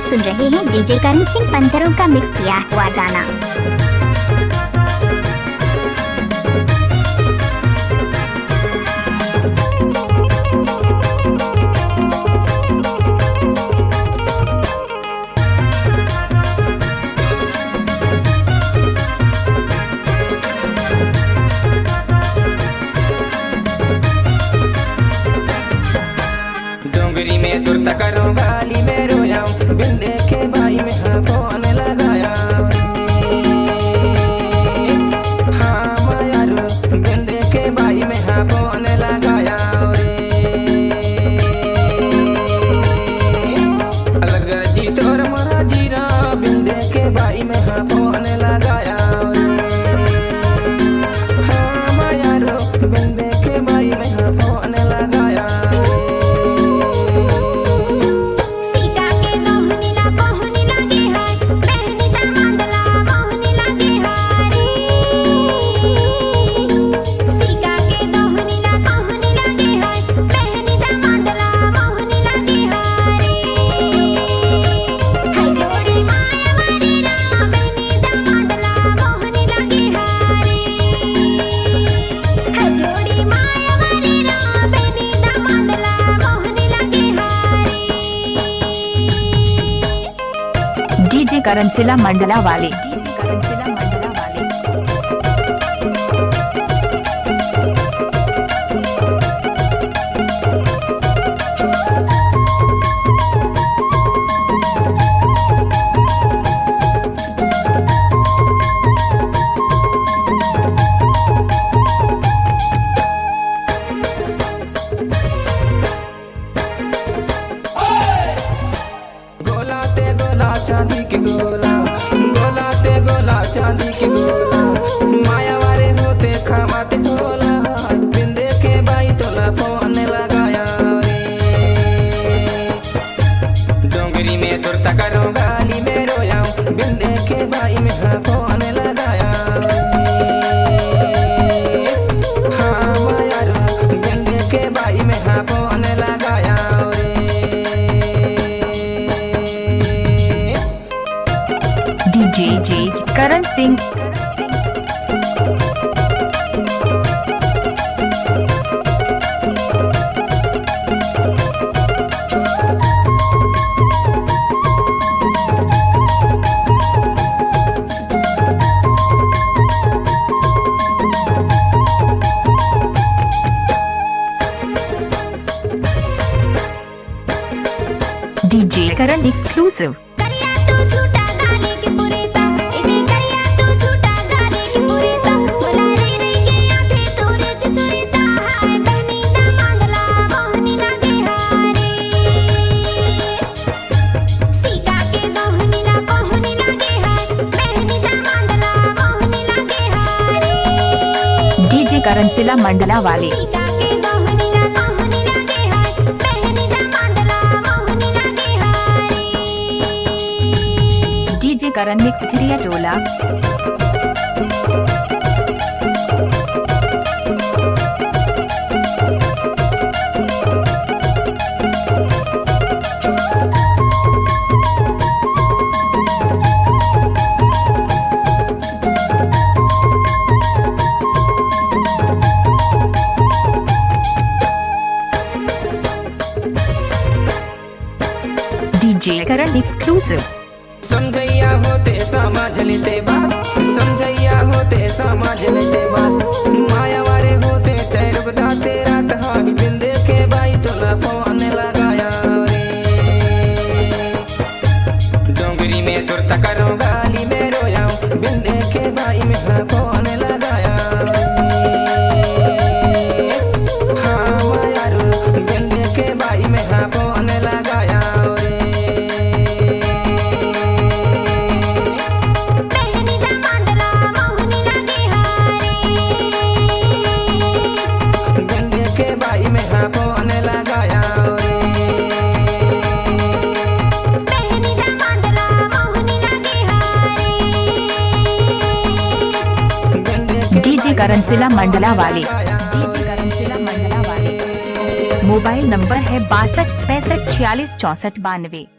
सुन रहे हैं डीजे करण सिंह पंथरों का मिक्स किया हुआ गाना। डोंगरी में सुरता करो गाली में रोयाऊं, बिन देखे भाई में हाँ फोन लगाया। हाँ मायारो बिन देखे भाई में हाँ फोन लगाया। अलग जी तोर मोरा जीरा, बिन देखे भाई में हाँ फोन लगाया। हाँ मायारो बिन देखे भाई में हाँ फोन लगाया। डीजे करण सिला मंडला वाले। चांदी के गोला गोला ते गोला चांदी के गोला, माया वारे होते खामाते टोला, बिन देखे भाई तोला फोन लगाया। डोंगरी में सुरता करो गाली में रोयाऊं, बिन देखे भाई में हाँ फोन लगाया। हाँ मायारो बिन देखे भाई में हाँ फोन लगाया। डीजे करण सिंह। डीजे करण एक्सक्लूसिव। डीजे करण सिला मंडला वाले। डीजे करण मिक्स ठिरिया टोला। डीजे करण एक्सक्लूसिव। समझैया होते समझ लेते बात, समझैया होते समझ लेते बात, माया वारे होते तय रुकदा तेरा तहानी, बिन देखे भाई तोला फोन लगाया। डोंगरी में सुरता करो गाली में रोयाऊं, बिन देखे भाई में हाँ फोन लगाया। हाँ मायारो बिन देखे भाई में हाँ फोन लगाया। डीजे करण सिला मंडला वाले। डीजे करण सिला मंडला वाले। मोबाइल नंबर है 62 65 46 64 92।